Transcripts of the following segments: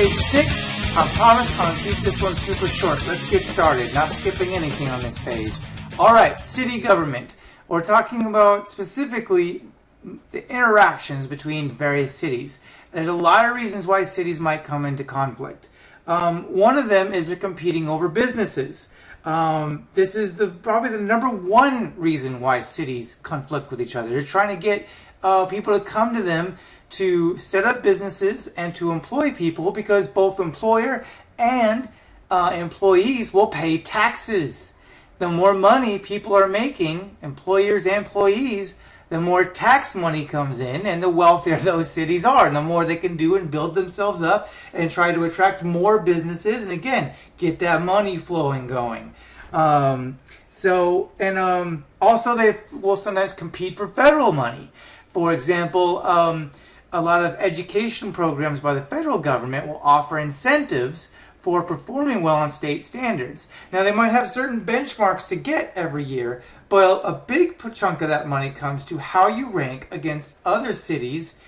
page 6. I promise I'm going to keep this one super short. Let's get started. Not skipping anything on this page. Alright, city government. We're talking about specifically the interactions between various cities. There's a lot of reasons why cities might come into conflict. One of them is they're competing over businesses. This is probably the number one reason why cities conflict with each other. They're trying to get people to come to them to set up businesses and to employ people, because both employer and employees will pay taxes. The more money people are making, employers and employees, the more tax money comes in and the wealthier those cities are, and the more they can do and build themselves up and try to attract more businesses and, again, get that money flowing going. Also they will sometimes compete for federal money. For example, a lot of education programs by the federal government will offer incentives for performing well on state standards. Now, they might have certain benchmarks to get every year, but a big chunk of that money comes to how you rank against other cities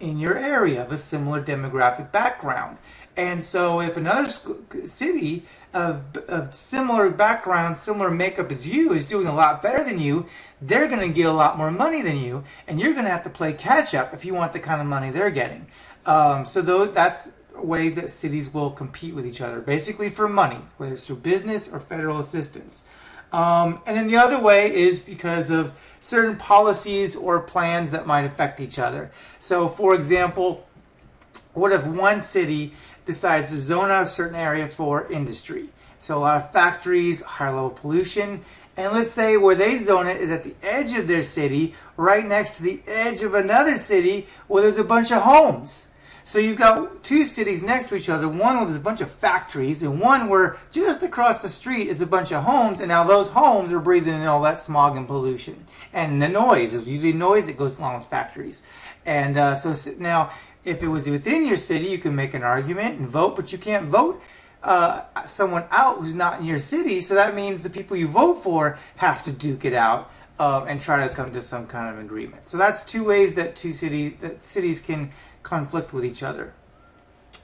in your area of a similar demographic background. And so if another city of similar background, similar makeup as you is doing a lot better than you, they're going to get a lot more money than you, and you're going to have to play catch up if you want the kind of money they're getting. That's ways that cities will compete with each other, basically for money, whether it's through business or federal assistance. And then the other way is because of certain policies or plans that might affect each other. So, for example, what if one city decides to zone out a certain area for industry? So a lot of factories, higher level pollution, and let's say where they zone it is at the edge of their city, right next to the edge of another city where there's a bunch of homes. So you've got two cities next to each other, one where there's a bunch of factories and one where just across the street is a bunch of homes, and now those homes are breathing in all that smog and pollution. And the noise, there's usually noise that goes along with factories. And so now if it was within your city, you can make an argument and vote, but you can't vote someone out who's not in your city, so that means the people you vote for have to duke it out and try to come to some kind of agreement. So that's two ways that cities can conflict with each other.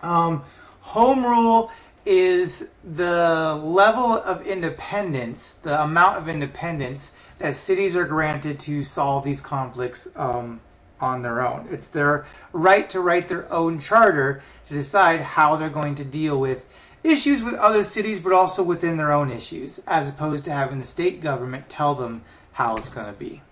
Home rule is the level of independence, the amount of independence that cities are granted to solve these conflicts on their own. It's their right to write their own charter to decide how they're going to deal with issues with other cities, but also within their own issues, as opposed to having the state government tell them how it's going to be.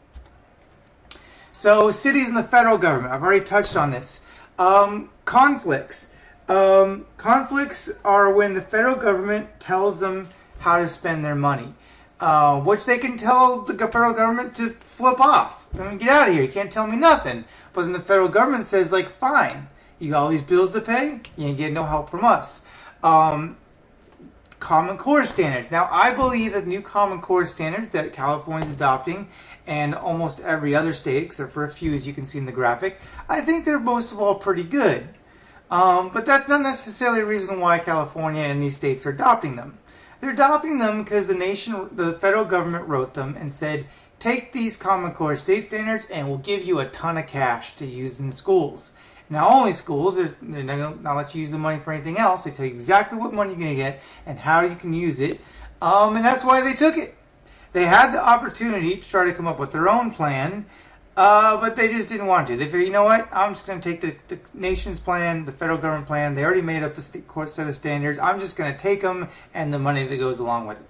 So cities and the federal government, I've already touched on this. Conflicts. Conflicts are when the federal government tells them how to spend their money, which they can tell the federal government to flip off. I mean, get out of here. You can't tell me nothing. But then the federal government says, like, fine, you got all these bills to pay, you ain't getting no help from us. Common Core standards. Now, I believe that new Common Core standards that California is adopting, and almost every other state, except for a few, as you can see in the graphic, I think they're most of all pretty good. But that's not necessarily the reason why California and these states are adopting them. They're adopting them because the federal government wrote them and said, take these Common Core state standards and we'll give you a ton of cash to use in schools. Now, only schools, they're not going to let you use the money for anything else. They tell you exactly what money you're going to get and how you can use it. And that's why they took it. They had the opportunity to try to come up with their own plan, but they just didn't want to. They figured, you know what, I'm just going to take the nation's plan, the federal government plan. They already made up a set of standards. I'm just going to take them and the money that goes along with it.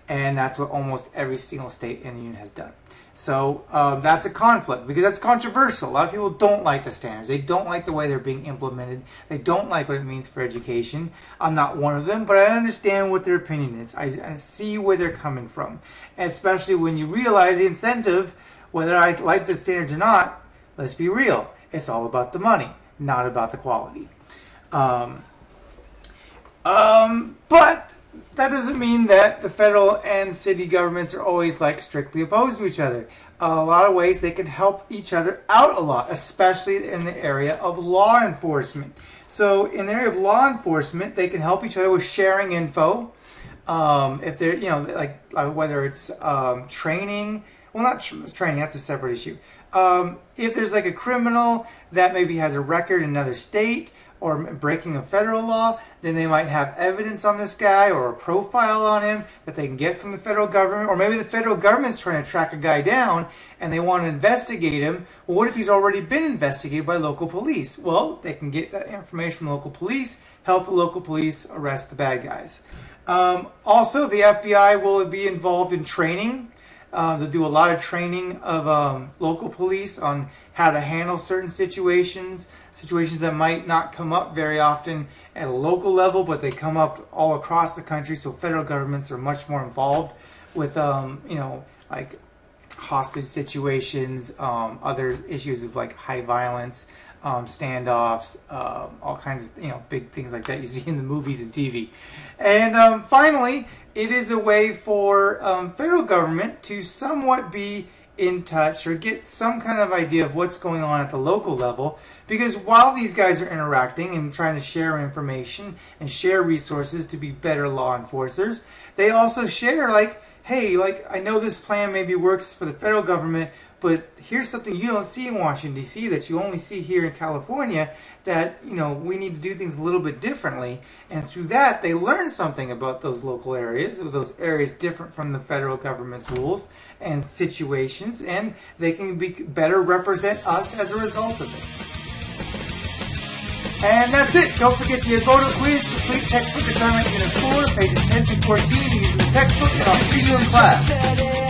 And that's what almost every single state in the union has done. So that's a conflict because that's controversial. A lot of people don't like the standards. They don't like the way they're being implemented. They don't like what it means for education. I'm not one of them, but I understand what their opinion is. I see where they're coming from, especially when you realize the incentive, whether I like the standards or not. Let's be real. It's all about the money, not about the quality. But that doesn't mean that the federal and city governments are always like strictly opposed to each other. A lot of ways they can help each other out a lot, especially in the area of law enforcement. So in the area of law enforcement, they can help each other with sharing info. If they're, like whether it's training, well, not training, that's a separate issue. If there's like a criminal that maybe has a record in another state, or breaking a federal law, then they might have evidence on this guy or a profile on him that they can get from the federal government. Or maybe the federal government's trying to track a guy down and they want to investigate him. Well, what if he's already been investigated by local police? Well, they can get that information from local police, help the local police arrest the bad guys. Also, the FBI will be involved in training. They'll do a lot of training of local police on how to handle certain situations that might not come up very often at a local level, but they come up all across the country. So federal governments are much more involved with, like hostage situations, other issues of like high violence, standoffs, all kinds of big things like that you see in the movies and TV. And finally, it is a way for federal government to somewhat be in touch or get some kind of idea of what's going on at the local level, because while these guys are interacting and trying to share information and share resources to be better law enforcers, they also share like, hey, like I know this plan maybe works for the federal government, but here's something you don't see in Washington, D.C. that you only see here in California, that, we need to do things a little bit differently. And through that, they learn something about those local areas, or those areas different from the federal government's rules and situations, and they can better represent us as a result of it. And that's it. Don't forget the Agoda quiz, complete textbook assignment unit 4, pages 10 through 14, using the textbook, and I'll see you in class.